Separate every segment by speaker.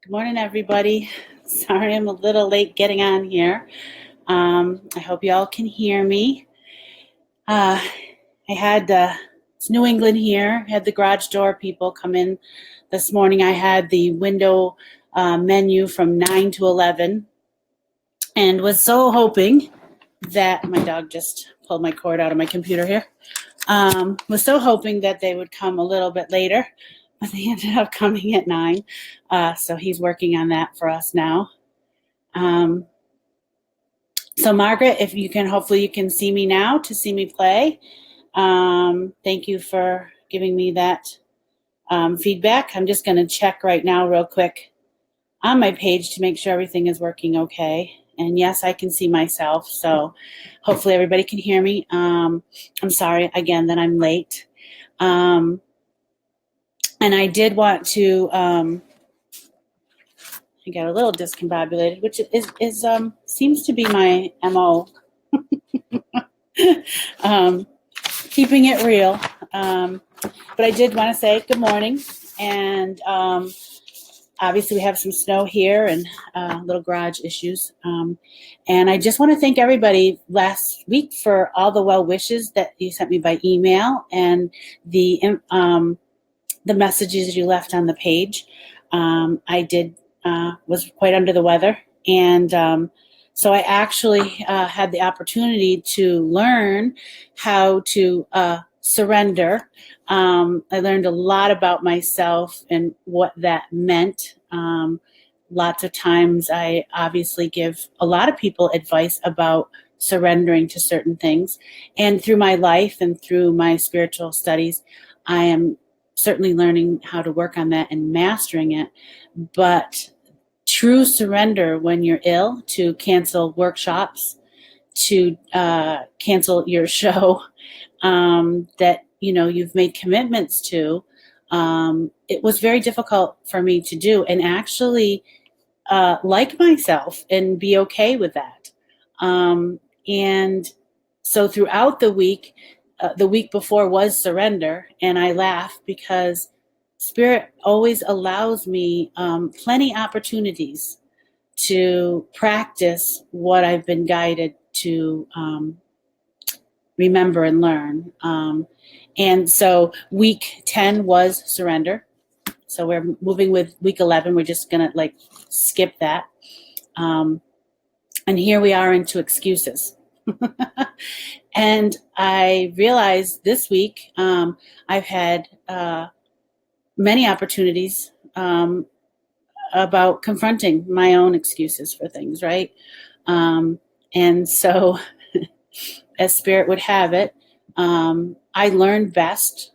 Speaker 1: Good morning, everybody. Sorry I'm a little late getting on here. I hope you all can hear me. I had it's New England here. I had the garage door people come in this morning. I had the window menu from 9 to 11 and was so hoping that my dog just pulled my cord out of my computer here. Was so hoping that they would come a little bit later, but they ended up coming at 9. So he's working on that for us now. So Margaret, if you can, hopefully you can see me now to see me play. Thank you for giving me that feedback. I'm just going to check right now real quick on my page to make sure everything is working okay. And yes, I can see myself. So hopefully everybody can hear me. I'm sorry again that I'm late. And I did want to, I got a little discombobulated, which is seems to be my MO. Keeping it real. But I did want to say good morning. And obviously we have some snow here and little garage issues. And I just want to thank everybody last week for all the well wishes that you sent me by email and the messages you left on the page. I was quite under the weather. And so I actually had the opportunity to learn how to surrender. I learned a lot about myself and what that meant. Lots of times I obviously give a lot of people advice about surrendering to certain things. And through my life and through my spiritual studies, I am certainly learning how to work on that and mastering it. But true surrender when you're ill, to cancel workshops, to cancel your show that you've made commitments to, it was very difficult for me to do, and actually like myself and be okay with that. And so throughout the week before was surrender, and I laugh because Spirit always allows me plenty opportunities to practice what I've been guided to remember and learn. And so week 10 was surrender. So we're moving with week 11. We're just going to skip that. And here we are into excuses. And I realized this week I've had many opportunities about confronting my own excuses for things, right? And so as Spirit would have it, I learn best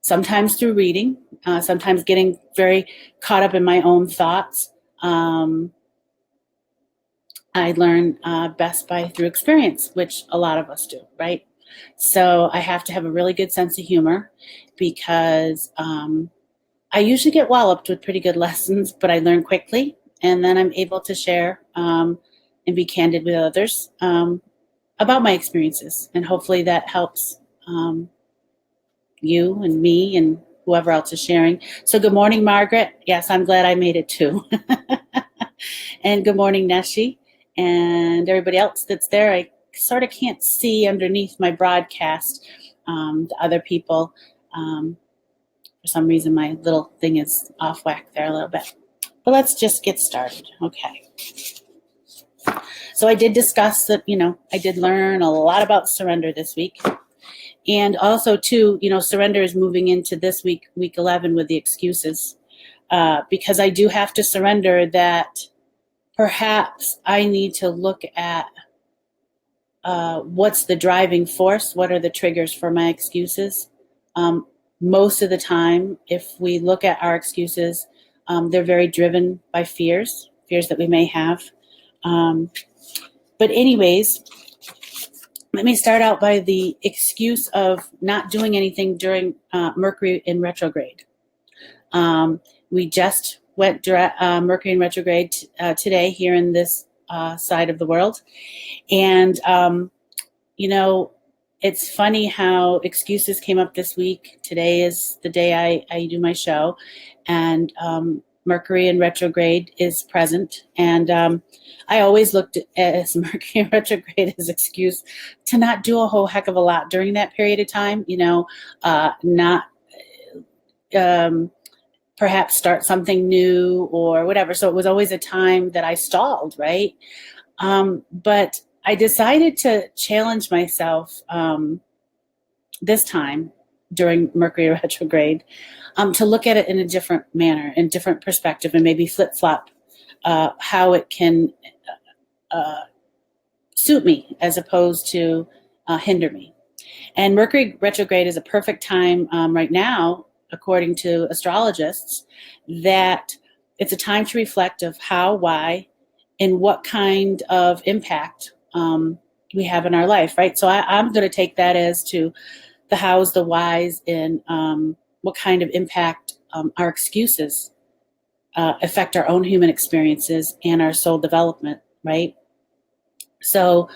Speaker 1: sometimes through reading, sometimes getting very caught up in my own thoughts. I learn best through experience, which a lot of us do, right? So I have to have a really good sense of humor because I usually get walloped with pretty good lessons, but I learn quickly, and then I'm able to share and be candid with others about my experiences, and hopefully that helps you and me and whoever else is sharing. So good morning, Margaret. Yes, I'm glad I made it too. And good morning, Neshi, and everybody else that's there. I sort of can't see underneath my broadcast the other people. For some reason, my little thing is off whack there a little bit. But let's just get started. Okay. So I did discuss that, I did learn a lot about surrender this week. And also, too, surrender is moving into this week, week 11, with the excuses. Because I do have to surrender that perhaps I need to look at what's the driving force, what are the triggers for my excuses. Most of the time, if we look at our excuses, they're very driven by fears that we may have. But anyways, let me start out by the excuse of not doing anything during Mercury in retrograde. We just went Mercury in retrograde today here in this side of the world. And, it's funny how excuses came up this week. Today is the day I do my show. And Mercury in retrograde is present. And I always looked at Mercury in retrograde as excuse to not do a whole heck of a lot during that period of time, not perhaps start something new or whatever. So it was always a time that I stalled, right? But I decided to challenge myself this time during Mercury retrograde to look at it in a different manner, in different perspective, and maybe flip-flop how it can suit me as opposed to hinder me. And Mercury retrograde is a perfect time right now, according to astrologists, that it's a time to reflect of how, why, and what kind of impact we have in our life, right? So I'm going to take that as to the hows, the whys, and what kind of impact our excuses affect our own human experiences and our soul development, right? So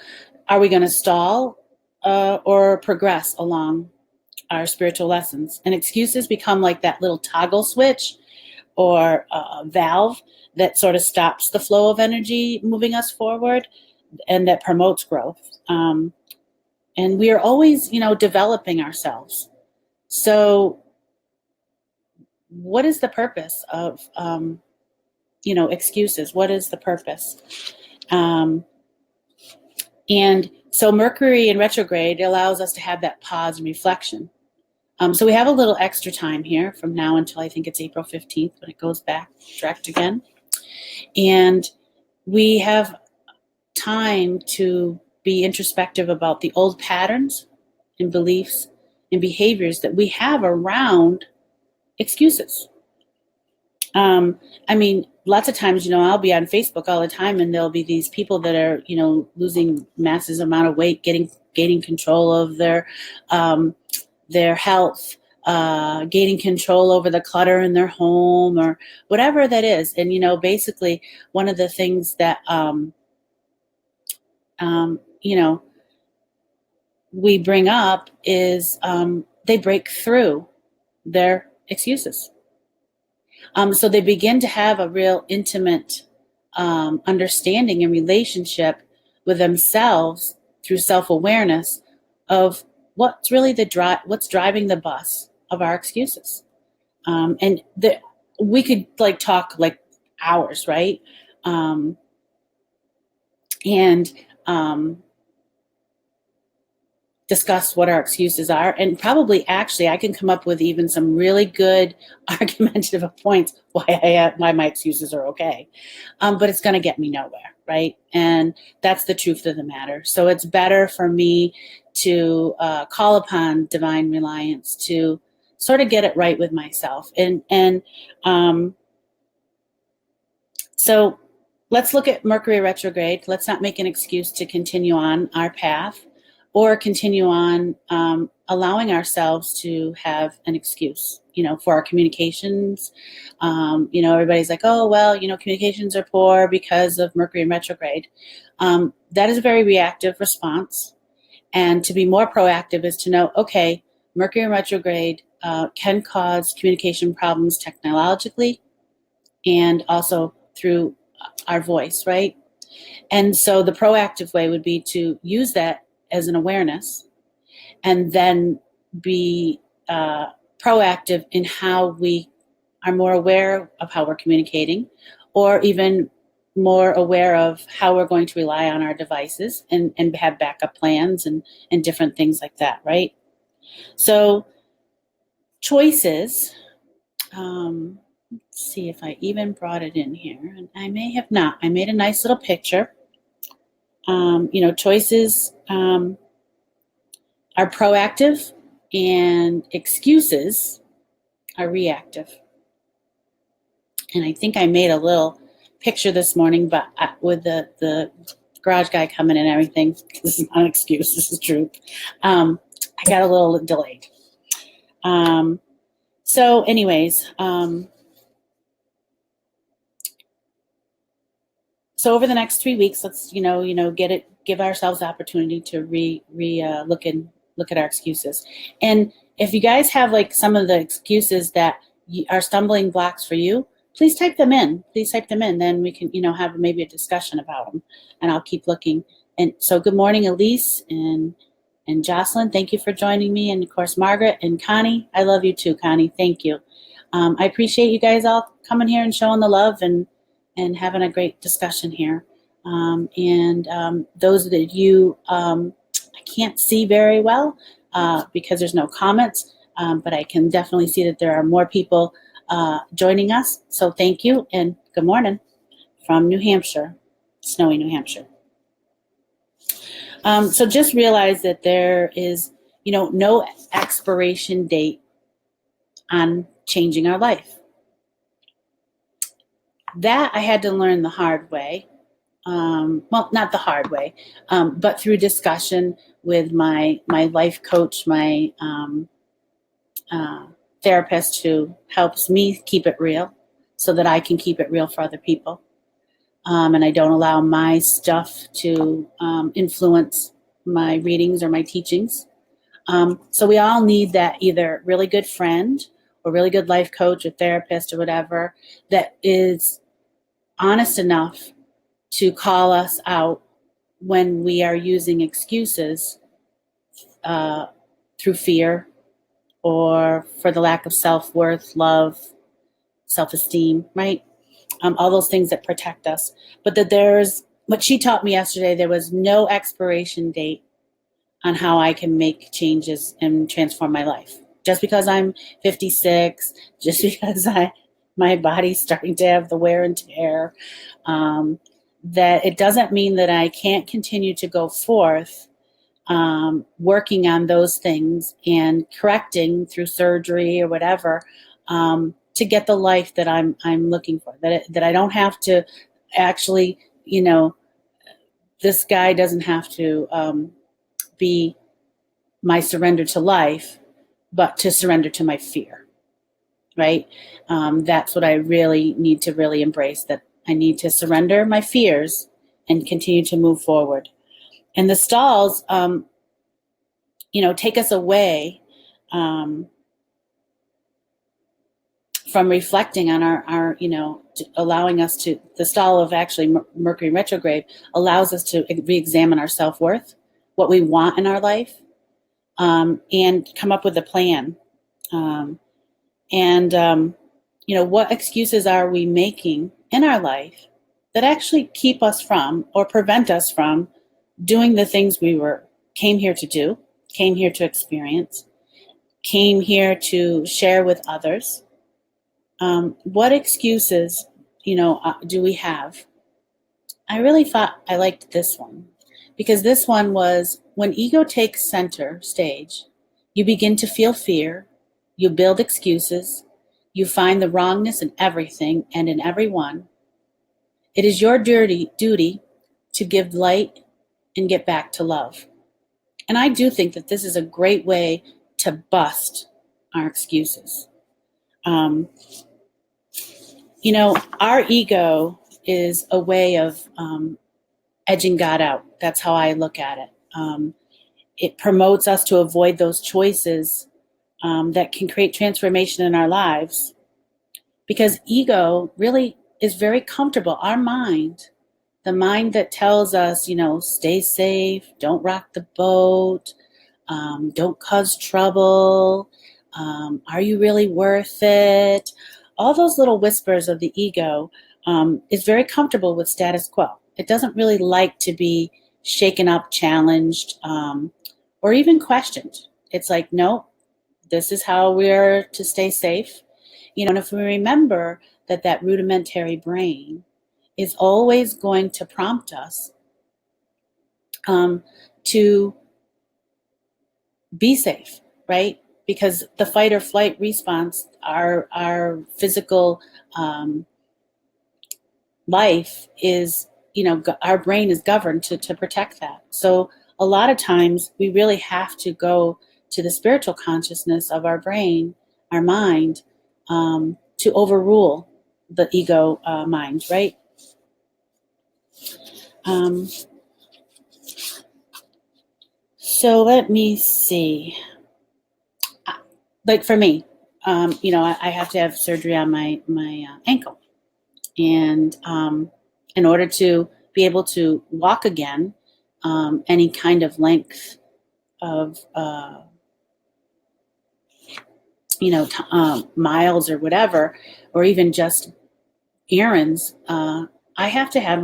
Speaker 1: are we going to stall or progress along our spiritual lessons? And excuses become like that little toggle switch or valve that sort of stops the flow of energy moving us forward and that promotes growth. And we are always, developing ourselves. So what is the purpose of, excuses? What is the purpose? And so Mercury in retrograde allows us to have that pause and reflection. So we have a little extra time here from now until I think it's April 15th when it goes back direct again. And we have time to be introspective about the old patterns and beliefs and behaviors that we have around excuses. Lots of times, I'll be on Facebook all the time and there'll be these people that are, losing massive amount of weight, gaining control of their health, gaining control over the clutter in their home or whatever that is. And, basically one of the things that, we bring up is they break through their excuses. So they begin to have a real intimate understanding and relationship with themselves through self-awareness of what's really what's driving the bus of our excuses. And we could talk hours, right? And discuss what our excuses are, and probably actually I can come up with even some really good argumentative points why my excuses are okay, but it's going to get me nowhere, right? And that's the truth of the matter. So it's better for me to call upon divine reliance to sort of get it right with myself. And so let's look at Mercury retrograde. Let's not make an excuse to continue on our path or continue on allowing ourselves to have an excuse, for our communications. Everybody's like, oh, well, communications are poor because of Mercury in retrograde. That is a very reactive response. And to be more proactive is to know, okay, Mercury in retrograde can cause communication problems technologically and also through our voice, right? And so the proactive way would be to use that as an awareness and then be proactive in how we are more aware of how we're communicating, or even more aware of how we're going to rely on our devices and have backup plans and different things like that, right? So choices, let's see if I even brought it in here, and I may have not. I made a nice little picture. Choices are proactive and excuses are reactive. And I think I made a little picture this morning, but with the garage guy coming and everything, this is not an excuse, this is truth. I got a little delayed. So anyways, so over the next 3 weeks, let's, give ourselves the opportunity to look at our excuses. And if you guys have some of the excuses that are stumbling blocks for you, please type them in. Please type them in. Then we can, have maybe a discussion about them, and I'll keep looking. And so good morning, Elise and Jocelyn. Thank you for joining me. And of course, Margaret and Connie. I love you too, Connie. Thank you. I appreciate you guys all coming here and showing the love and having a great discussion here. Those that you, I can't see very well because there's no comments, but I can definitely see that there are more people joining us. So thank you and good morning from New Hampshire, snowy New Hampshire. So just realize that there is, no expiration date on changing our life. That I had to learn the hard way. Well, not the hard way, but through discussion with my life coach, my therapist who helps me keep it real so that I can keep it real for other people. And I don't allow my stuff to influence my readings or my teachings. So we all need that either really good friend or really good life coach or therapist or whatever that is honest enough to call us out when we are using excuses through fear or for the lack of self-worth, love, self-esteem, right? All those things that protect us. But that there's, what she taught me yesterday, there was no expiration date on how I can make changes and transform my life. Just because I'm 56, just because my body's starting to have the wear and tear, that it doesn't mean that I can't continue to go forth working on those things and correcting through surgery or whatever to get the life that I'm looking for. That I don't have to actually, this guy doesn't have to be my surrender to life, but to surrender to my fear, right? That's what I really need to really embrace, that I need to surrender my fears and continue to move forward. And the stalls, take us away from reflecting on our allowing us to, the stall of actually Mercury retrograde allows us to re-examine our self-worth, what we want in our life, and come up with a plan. What excuses are we making in our life that actually keep us from or prevent us from doing the things we came here to do, came here to experience, came here to share with others. What excuses, do we have? I really thought I liked this one because this one was, when ego takes center stage, you begin to feel fear, you build excuses, you find the wrongness in everything and in everyone. It is your duty to give light and get back to love. And I do think that this is a great way to bust our excuses. Our ego is a way of edging God out. That's how I look at it. It promotes us to avoid those choices that can create transformation in our lives, because ego really is very comfortable. Our mind, the mind that tells us, stay safe, don't rock the boat, don't cause trouble, are you really worth it? All those little whispers of the ego is very comfortable with status quo. It doesn't really like to be shaken up, challenged, or even questioned. It's like, no, this is how we're to stay safe. And if we remember that rudimentary brain is always going to prompt us to be safe, right? Because the fight or flight response, our physical life is, our brain is governed to protect that. So a lot of times we really have to go to the spiritual consciousness of our brain, our mind, to overrule the ego mind, right? So let me see. Like for me, I have to have surgery on my ankle. And in order to be able to walk again, any kind of length of, miles or whatever, or even just errands, I have to have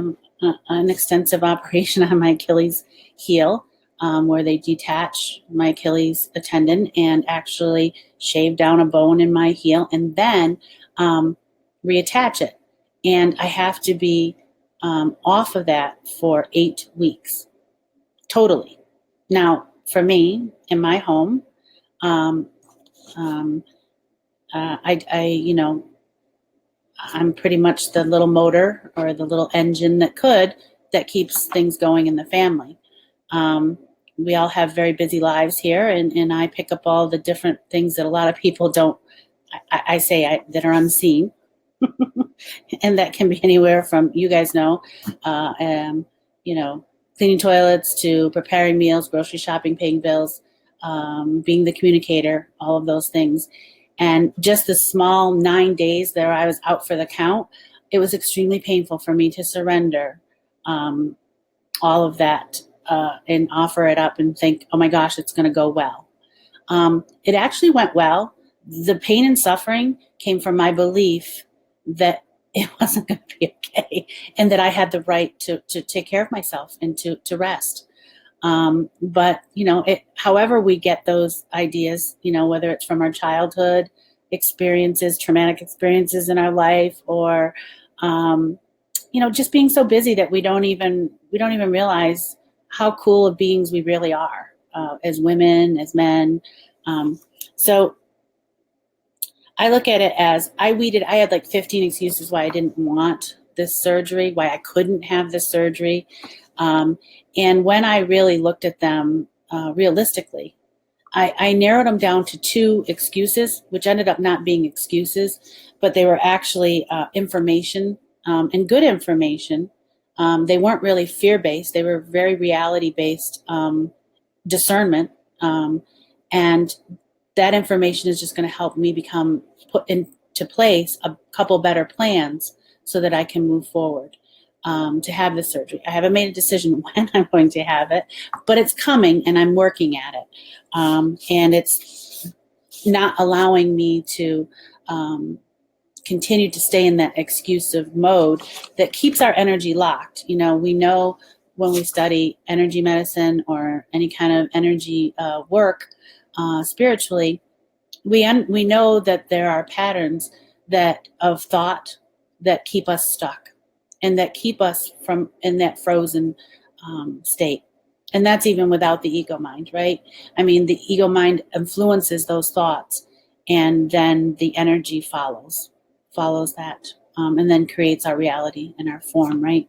Speaker 1: an extensive operation on my Achilles heel, where they detach my Achilles tendon and actually shave down a bone in my heel and then reattach it. And I have to be off of that for 8 weeks, totally. Now, for me, in my home, um, um, I'm pretty much the little motor or the little engine that keeps things going in the family. Um, we all have very busy lives here, and I pick up all the different things that a lot of people don't, that are unseen. And that can be anywhere from, you guys know, uh, um, you know, cleaning toilets to preparing meals, grocery shopping, paying bills, being the communicator, all of those things. And just the small 9 days that I was out for the count, it was extremely painful for me to surrender um, all of that and offer it up and think, oh my gosh, it's going to go well. It actually went well. The pain and suffering came from my belief that it wasn't going to be okay and that I had the right to take care of myself and to rest. But, however we get those ideas, whether it's from our childhood experiences, traumatic experiences in our life, or, just being so busy that we don't even realize how cool of beings we really are, as women, as men. So I look at it as I had like 15 excuses why I didn't want this surgery, why I couldn't have this surgery. Um, and when I really looked at them realistically, I narrowed them down to 2 excuses, which ended up not being excuses, but they were actually information, and good information. They weren't really fear based, they were very reality based discernment. And that information is just going to help me put into place a couple better plans so that I can move forward to have the surgery. I haven't made a decision when I'm going to have it, but it's coming and I'm working at it. And it's not allowing me to continue to stay in that exclusive mode that keeps our energy locked. We know when we study energy medicine or any kind of energy work spiritually, we know that there are patterns of thought that keep us stuck and that keep us from in that frozen state. And that's even without the ego mind, right? I mean, the ego mind influences those thoughts, and then the energy follows that, and then creates our reality and our form, right?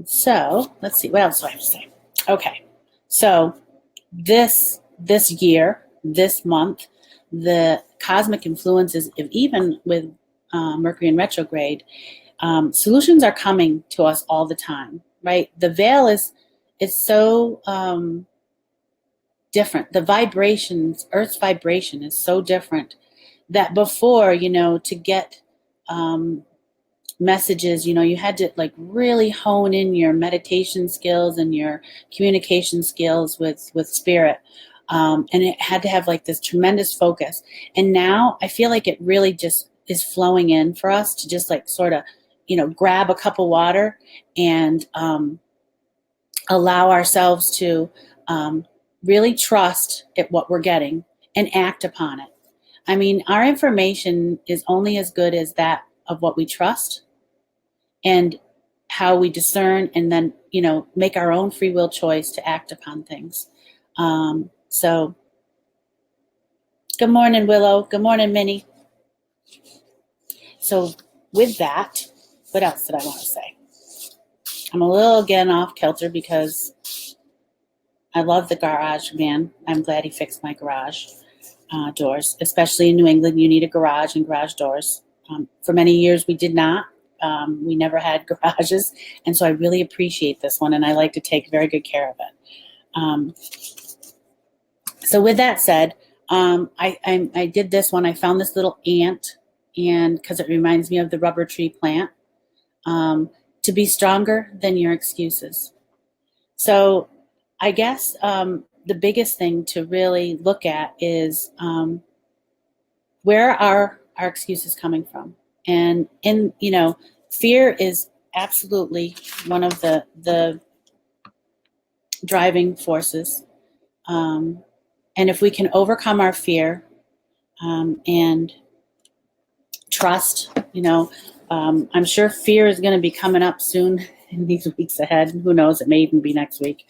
Speaker 1: So let's see, what else do I have to say? Okay, so this year, this month, the cosmic influences, even with Mercury in retrograde, solutions are coming to us all the time, right? The veil is so different. The vibrations, Earth's vibration is so different that before, to get messages, you had to like really hone in your meditation skills and your communication skills with spirit. And it had to have like this tremendous focus. And now I feel like it really just is flowing in for us to just like sort of, grab a cup of water and allow ourselves to really trust at what we're getting and act upon it. I mean, our information is only as good as that of what we trust and how we discern and then, make our own free will choice to act upon things. So good morning, Willow. Good morning, Minnie. So with that, what else did I want to say? I'm a little again off kilter because I love the garage man. I'm glad he fixed my garage doors, especially in New England. You need a garage and garage doors. For many years, we did not. We never had garages. And so I really appreciate this one, and I like to take very good care of it. So with that said, I did this one. I found this little ant, and because it reminds me of the rubber tree plant, to be stronger than your excuses. So I guess the biggest thing to really look at is where are our excuses coming from? And fear is absolutely one of the driving forces. And if we can overcome our fear and trust, I'm sure fear is going to be coming up soon in these weeks ahead. Who knows? It may even be next week.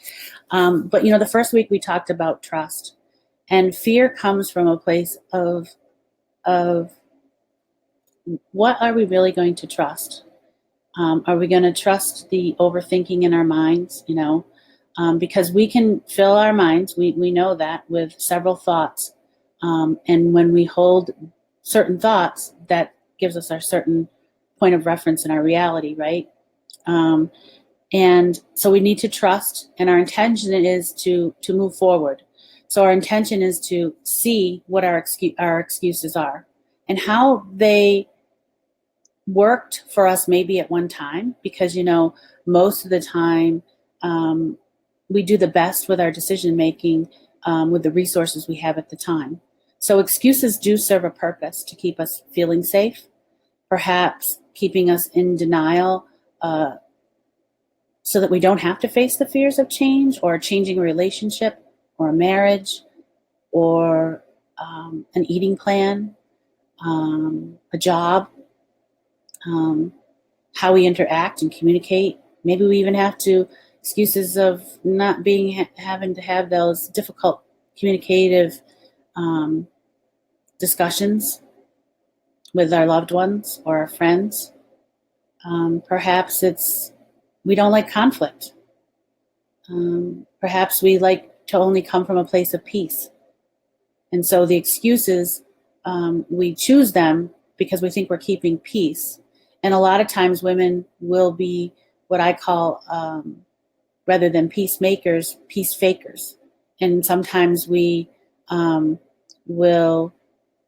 Speaker 1: But the first week we talked about trust, and fear comes from a place of what are we really going to trust? Are we going to trust the overthinking in our minds? Because we can fill our minds. We know that with several thoughts, and when we hold certain thoughts, that gives us our certain point of reference in our reality, right? And so we need to trust, and our intention is to move forward. So our intention is to see what our excuses are and how they worked for us maybe at one time, because most of the time we do the best with our decision making with the resources we have at the time. So excuses do serve a purpose to keep us feeling safe, perhaps keeping us in denial so that we don't have to face the fears of change or changing a relationship or a marriage or an eating plan, a job, how we interact and communicate. Maybe we even have to excuses of not having to have those difficult communicative discussions with our loved ones or our friends. Perhaps it's we don't like conflict. Perhaps we like to only come from a place of peace. And so the excuses, we choose them because we think we're keeping peace. And a lot of times women will be what I call, rather than peacemakers, peace fakers. And sometimes we will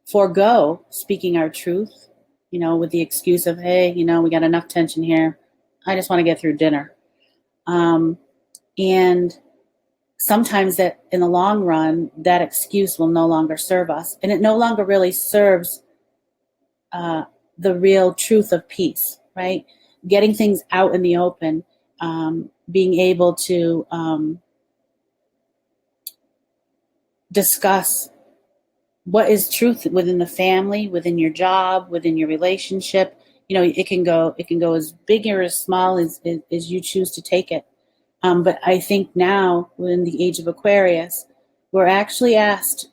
Speaker 1: forego speaking our truth, with the excuse of, hey, we got enough tension here. I just want to get through dinner. And sometimes that in the long run, that excuse will no longer serve us. And it no longer really serves the real truth of peace, right? Getting things out in the open, being able to discuss what is truth within the family, within your job, within your relationship. It can go as big or as small as you choose to take it. But I think now, in the age of Aquarius, we're actually asked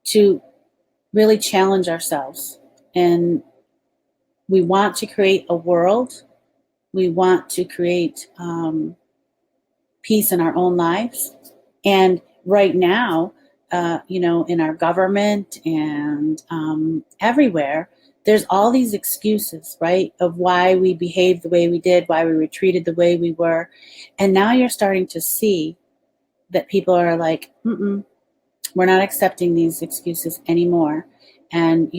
Speaker 1: to really challenge ourselves. And we want to create a world. We want to create peace in our own lives. And right now, in our government and everywhere, there's all these excuses, right, of why we behaved the way we did, why we were treated the way we were. And now you're starting to see that people are like, we're not accepting these excuses anymore. And,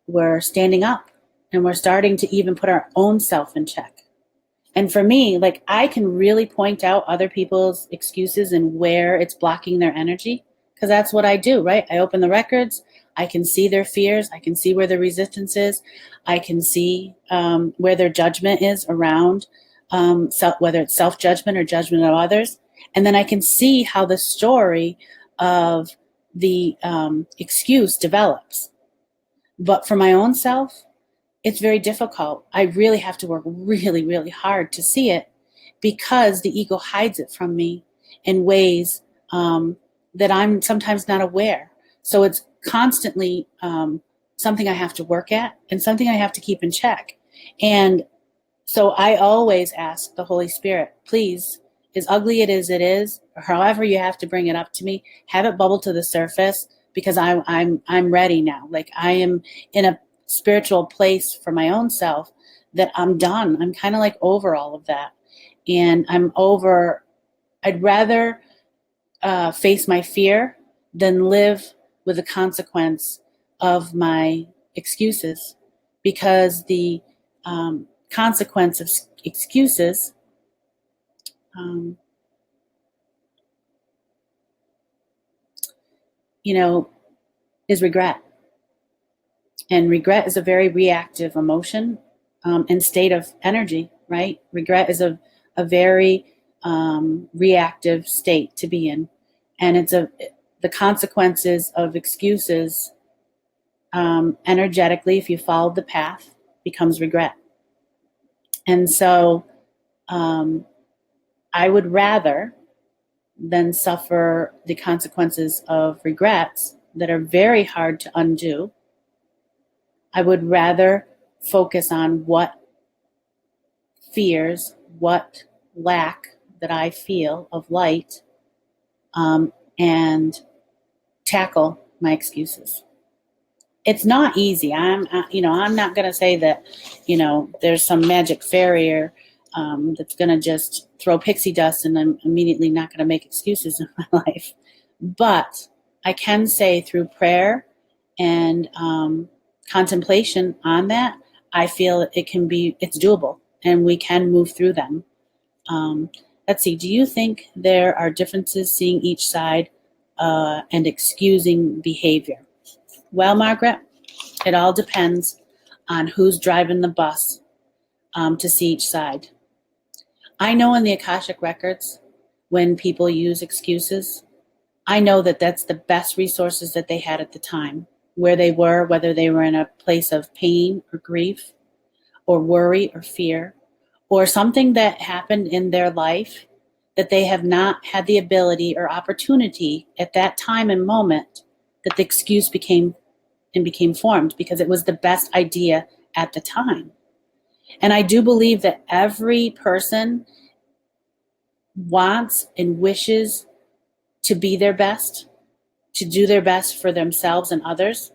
Speaker 1: we're standing up and we're starting to even put our own self in check. And for me, like, I can really point out other people's excuses and where it's blocking their energy, because that's what I do, right? I open the records. I can see their fears. I can see where their resistance is. I can see where their judgment is around, whether it's self-judgment or judgment of others. And then I can see how the story of the excuse develops. But for my own self, it's very difficult. I really have to work really, really hard to see it, because the ego hides it from me in ways that I'm sometimes not aware. So it's constantly something I have to work at and something I have to keep in check. And so I always ask the Holy Spirit, please, as ugly it is, or however you have to bring it up to me, have it bubble to the surface, because I'm ready now. Like, I am in a spiritual place for my own self that I'm done. I'm kind of like over all of that. And I'd rather face my fear than live with the consequence of my excuses, because the consequence of excuses um, is regret. And regret is a very reactive emotion and state of energy, right? Regret is a very reactive state to be in. And the consequences of excuses energetically, if you followed the path, becomes regret. And so I would rather than suffer the consequences of regrets that are very hard to undo. I would rather focus on what fears, what lack that I feel of light, and tackle my excuses. It's not easy. I'm not going to say that, there's some magic fairy that's going to just throw pixie dust and I'm immediately not going to make excuses in my life. But I can say through prayer and contemplation on that, I feel it's doable and we can move through them. Let's see, do you think there are differences seeing each side and excusing behavior? Well, Margaret, it all depends on who's driving the bus to see each side. I know in the Akashic Records, when people use excuses, I know that that's the best resources that they had at the time, where they were, whether they were in a place of pain or grief or worry or fear, or something that happened in their life that they have not had the ability or opportunity at that time and moment, that the excuse became formed because it was the best idea at the time. And I do believe that every person wants and wishes to be their best, to do their best for themselves and others.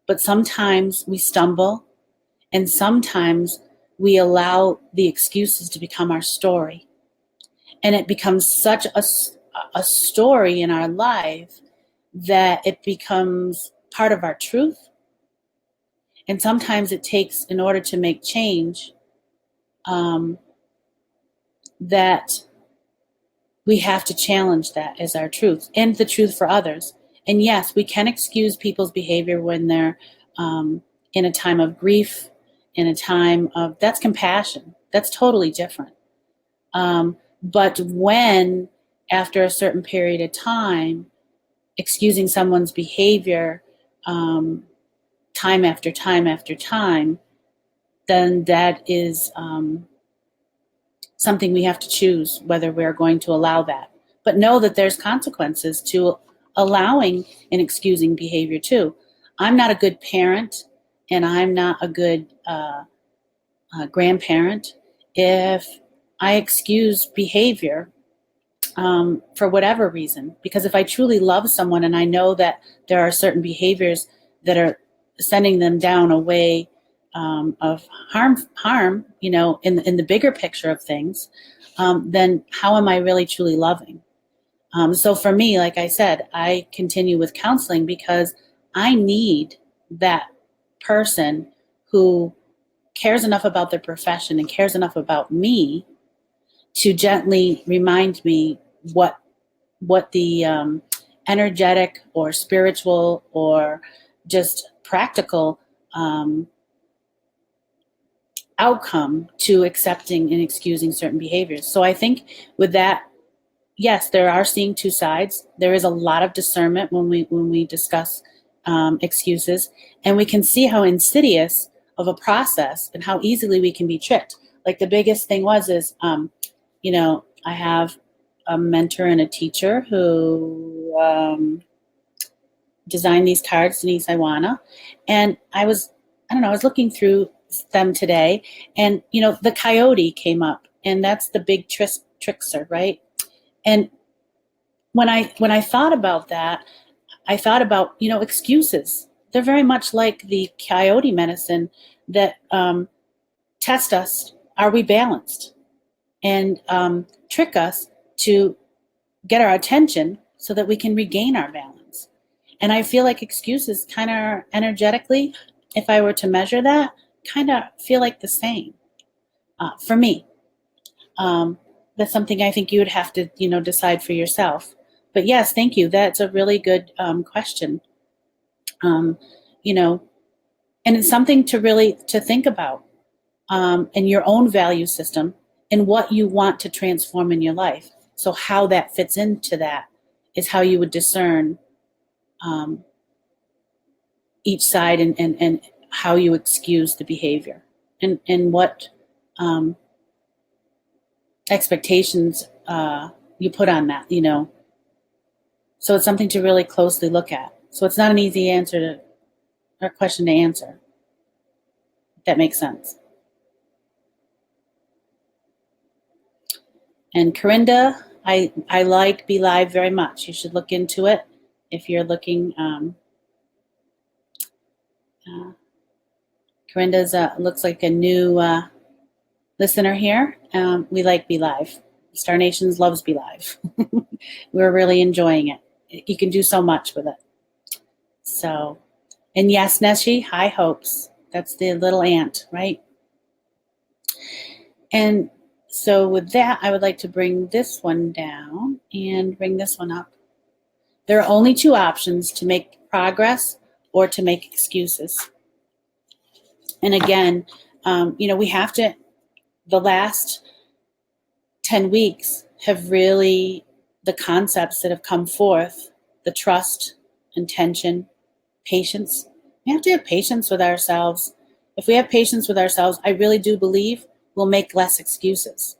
Speaker 1: But sometimes we stumble, and sometimes we allow the excuses to become our story. And it becomes such a story in our life that it becomes part of our truth. And sometimes it takes, in order to make change, that we have to challenge that as our truth and the truth for others. And yes, we can excuse people's behavior when they're in a time of grief, in a time of, that's compassion. That's totally different. But when, after a certain period of time, excusing someone's behavior time after time after time, then that is something we have to choose whether we're going to allow that. But know that there's consequences to allowing and excusing behavior too. I'm not a good parent and I'm not a good grandparent if I excuse behavior for whatever reason. Because if I truly love someone and I know that there are certain behaviors that are sending them down a way of harm, in the bigger picture of things, then how am I really truly loving? So for me, like I said, I continue with counseling because I need that person who cares enough about their profession and cares enough about me to gently remind me what the energetic or spiritual or just practical outcome to accepting and excusing certain behaviors. So I think with that, yes, there are seeing two sides. There is a lot of discernment when we discuss excuses, and we can see how insidious of a process and how easily we can be tricked. Like the biggest thing is, I have a mentor and a teacher who designed these cards, Denise Iwana, and I was looking through them today, and the coyote came up, and that's the big trickster, right? And when I thought about that, I thought about excuses. They're very much like the coyote medicine that test us: are we balanced? And trick us to get our attention so that we can regain our balance. And I feel like excuses kind of energetically, if I were to measure that, kind of feel like the same for me. That's something I think you would have to, decide for yourself. But yes, thank you. That's a really good question. You know, and it's something to really to think about in your own value system and what you want to transform in your life. So how that fits into that is how you would discern each side and how you excuse the behavior and what expectations you put on that, So it's something to really closely look at. So it's not an easy answer or question to answer. If that makes sense. And Corinda, I like Be Live very much. You should look into it if you're looking. Corinda's looks like a new listener here. We like Be Live. Star Nations loves Be Live. We're really enjoying it. You can do so much with it. So, and yes, Neshi, high hopes. That's the little ant, right? And so with that, I would like to bring this one down and bring this one up. There are only two options: to make progress or to make excuses. And again, we have to, the last 10 weeks have really, the concepts that have come forth, the trust, intention, patience. We have to have patience with ourselves. If we have patience with ourselves, I really do believe we'll make less excuses.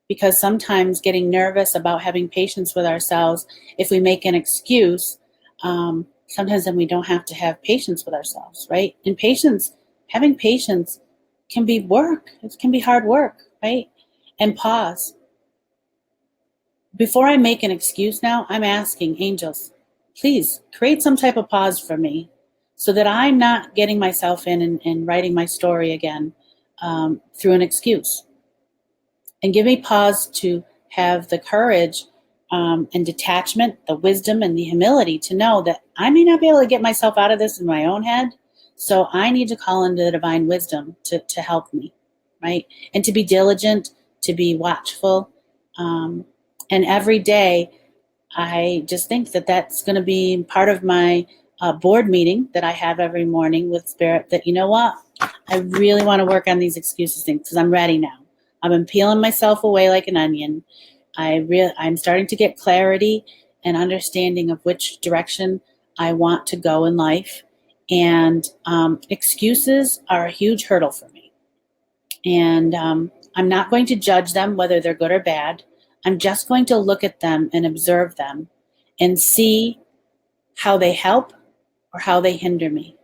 Speaker 1: Because sometimes getting nervous about having patience with ourselves, if we make an excuse, sometimes then we don't have to have patience with ourselves, right? And having patience can be work. It can be hard work, right? And pause. Before I make an excuse now, I'm asking angels, please create some type of pause for me so that I'm not getting myself in and writing my story again through an excuse. And give me pause to have the courage and detachment, the wisdom and the humility to know that I may not be able to get myself out of this in my own head. So I need to call into the divine wisdom to help me, right? And to be diligent, to be watchful. And every day, I just think that that's going to be part of my board meeting that I have every morning with Spirit, that, you know what, I really want to work on these excuses things because I'm ready now. I've been peeling myself away like an onion. I'm starting to get clarity and understanding of which direction I want to go in life. And excuses are a huge hurdle for me. And I'm not going to judge them, whether they're good or bad. I'm just going to look at them and observe them and see how they help or how they hinder me.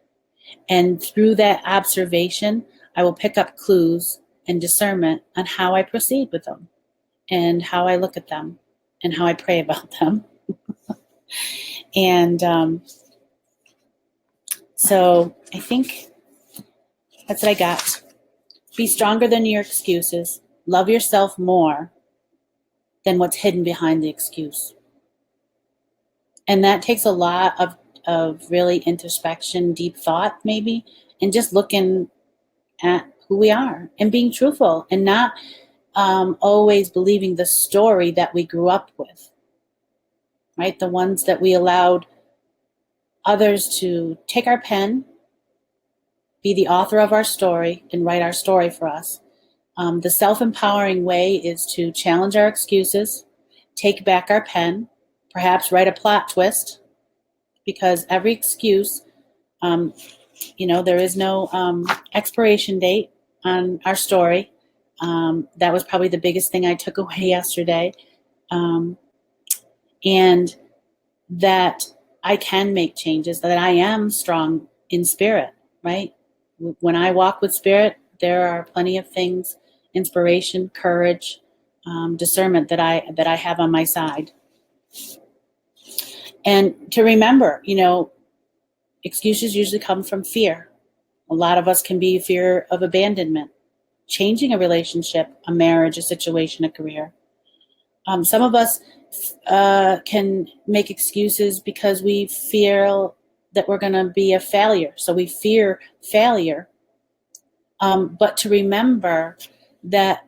Speaker 1: And through that observation, I will pick up clues and discernment on how I proceed with them and how I look at them and how I pray about them. And so I think that's what I got. Be stronger than your excuses. Love yourself more than what's hidden behind the excuse. And that takes a lot of really introspection, deep thought maybe, and just looking at who we are and being truthful and not always believing the story that we grew up with, right? The ones that we allowed others to take our pen, be the author of our story, and write our story for us. The self-empowering way is to challenge our excuses, take back our pen, perhaps write a plot twist, because every excuse, there is no expiration date on our story. That was probably the biggest thing I took away yesterday. And that I can make changes, that I am strong in spirit, right? When I walk with Spirit, there are plenty of things, inspiration, courage, discernment that I have on my side. And to remember, excuses usually come from fear. A lot of us can be fear of abandonment, changing a relationship, a marriage, a situation, a career. Some of us can make excuses because we feel that we're going to be a failure. So we fear failure. But to remember that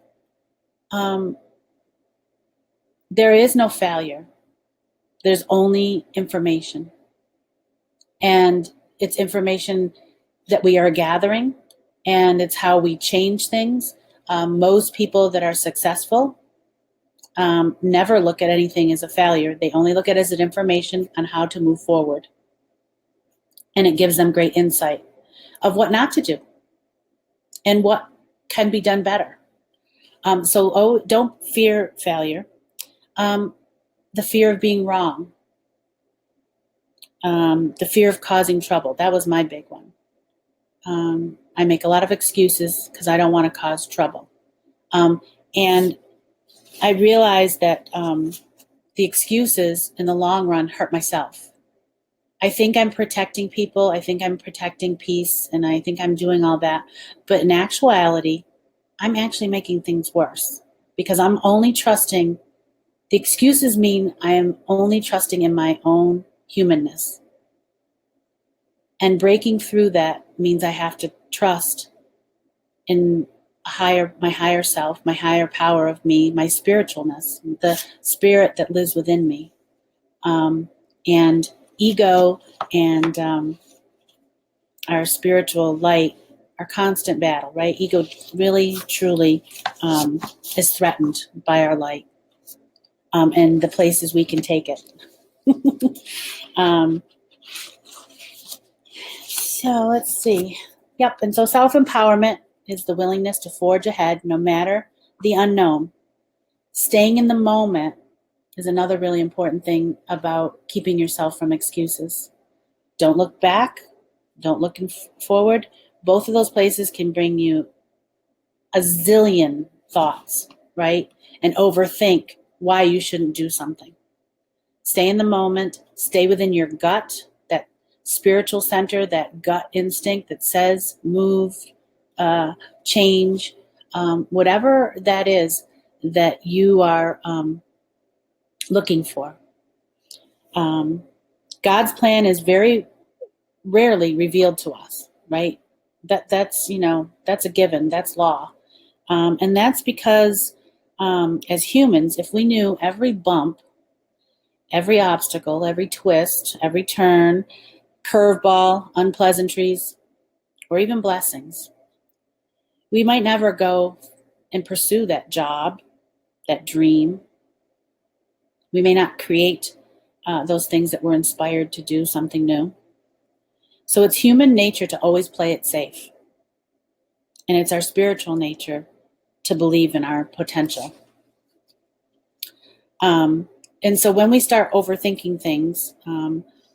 Speaker 1: there is no failure. There's only information. And it's information that we are gathering, and it's how we change things. Most people that are successful never look at anything as a failure. They only look at it as an information on how to move forward. And it gives them great insight of what not to do and what can be done better. So don't fear failure. The fear of being wrong. The fear of causing trouble. That was my big one. I make a lot of excuses because I don't want to cause trouble. And I realized that the excuses in the long run hurt myself. I think I'm protecting people. I think I'm protecting peace. And I think I'm doing all that. But in actuality, I'm actually making things worse because I'm only trusting. The excuses mean I am only trusting in my own humanness. And breaking through that means I have to trust in my higher self, my higher power of me, my spiritualness, the spirit that lives within me. And ego and our spiritual light are constant battle, right? Ego really, truly is threatened by our light and the places we can take it. So let's see. Yep. And so self-empowerment is the willingness to forge ahead no matter the unknown. Staying in the moment is another really important thing about keeping yourself from excuses. Don't look back. Don't look forward. Both of those places can bring you a zillion thoughts, right? And overthink why you shouldn't do something. Stay in the moment. Stay within your gut, that spiritual center, that gut instinct that says move, change, whatever that is that you are looking for. God's plan is very rarely revealed to us, right? That's a given. That's law, and that's because as humans, if we knew every bump, every obstacle, every twist, every turn, curveball, unpleasantries, or even blessings, we might never go and pursue that job, that dream. We may not create those things that we're inspired to do, something new. So it's human nature to always play it safe. And it's our spiritual nature to believe in our potential. And so when we start overthinking things,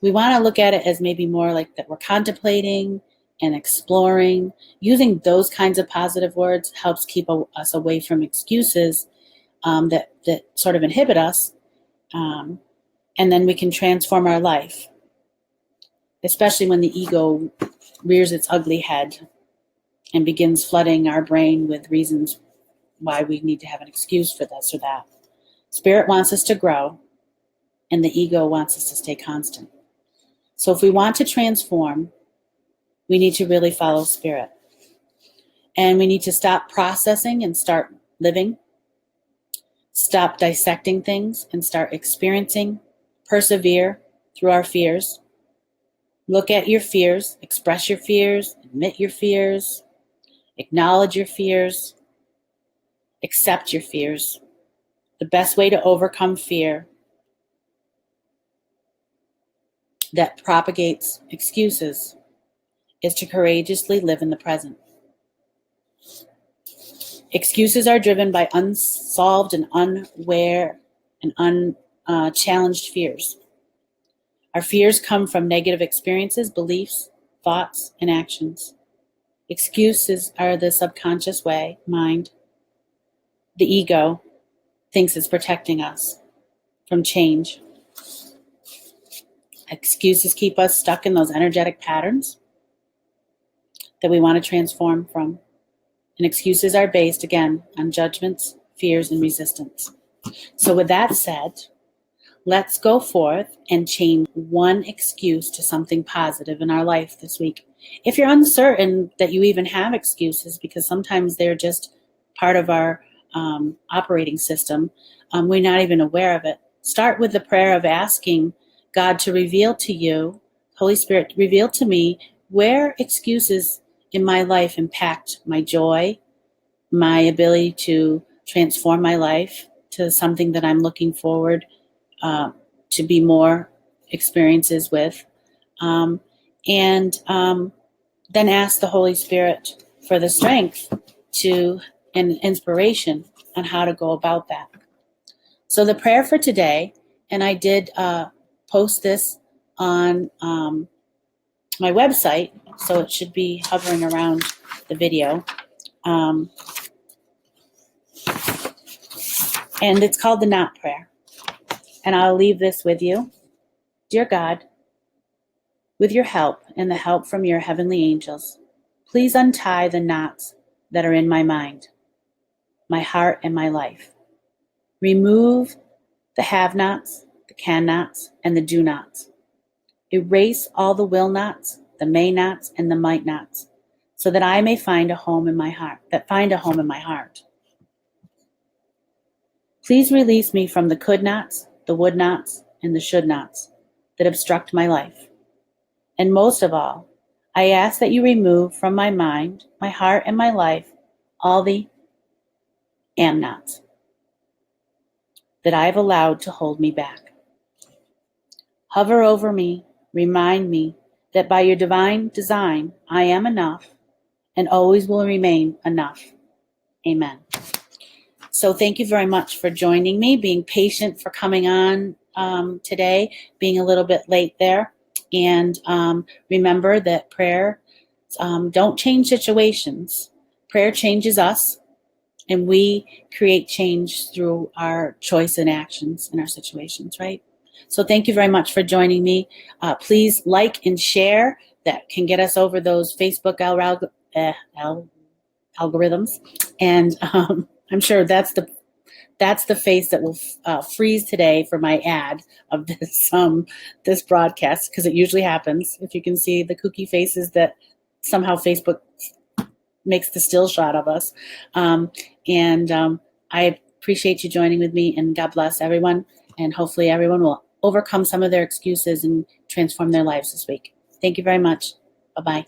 Speaker 1: we want to look at it as maybe more like that we're contemplating and exploring. Using those kinds of positive words helps keep us away from excuses that sort of inhibit us. And then we can transform our life, especially when the ego rears its ugly head and begins flooding our brain with reasons why we need to have an excuse for this or that. Spirit wants us to grow, and the ego wants us to stay constant. So if we want to transform, we need to really follow spirit. And we need to stop processing and start living. Stop dissecting things and start experiencing. Persevere through our fears. Look at your fears, express your fears, admit your fears, acknowledge your fears, accept your fears. The best way to overcome fear that propagates excuses is to courageously live in the present. Excuses are driven by unsolved and unaware and unchallenged fears. Our fears come from negative experiences, beliefs, thoughts, and actions. Excuses are the subconscious mind. The ego thinks it's protecting us from change. Excuses keep us stuck in those energetic patterns that we want to transform from. And excuses are based, again, on judgments, fears, and resistance. So with that said, Let's go forth and change one excuse to something positive in our life this week. If you're uncertain that you even have excuses, because sometimes they're just part of our operating system, we're not even aware of it. Start with the prayer of asking God to reveal to you, Holy Spirit, reveal to me where excuses in my life impact my joy, my ability to transform my life to something that I'm looking forward to be more experiences with. And then ask the Holy Spirit for the strength and inspiration on how to go about that. So the prayer for today, and I did post this on my website, so it should be hovering around the video. And it's called the Knot Prayer. And I'll leave this with you. Dear God, with your help and the help from your heavenly angels, please untie the knots that are in my mind, my heart, and my life. Remove the have-nots, the can-nots, and the do-nots. Erase all the will-nots, the may-nots, and the might-nots, so that I may find a home in my heart. Please release me from the could-nots, the would-nots, and the should-nots that obstruct my life. And most of all, I ask that you remove from my mind, my heart, and my life all the am-nots that I have allowed to hold me back. Hover over me, remind me that by your divine design, I am enough and always will remain enough. Amen. So thank you very much for joining me, being patient, for coming on today, being a little bit late there. And remember that prayer don't change situations. Prayer changes us, and we create change through our choice and actions in our situations, right? So thank you very much for joining me. Please like and share. That can get us over those Facebook algorithms. And I'm sure that's the face that will freeze today for my ad of this broadcast, because it usually happens. If you can see the kooky faces that somehow Facebook makes the still shot of us. I appreciate you joining with me, and God bless everyone. And hopefully everyone will overcome some of their excuses and transform their lives this week. Thank you very much. Bye-bye.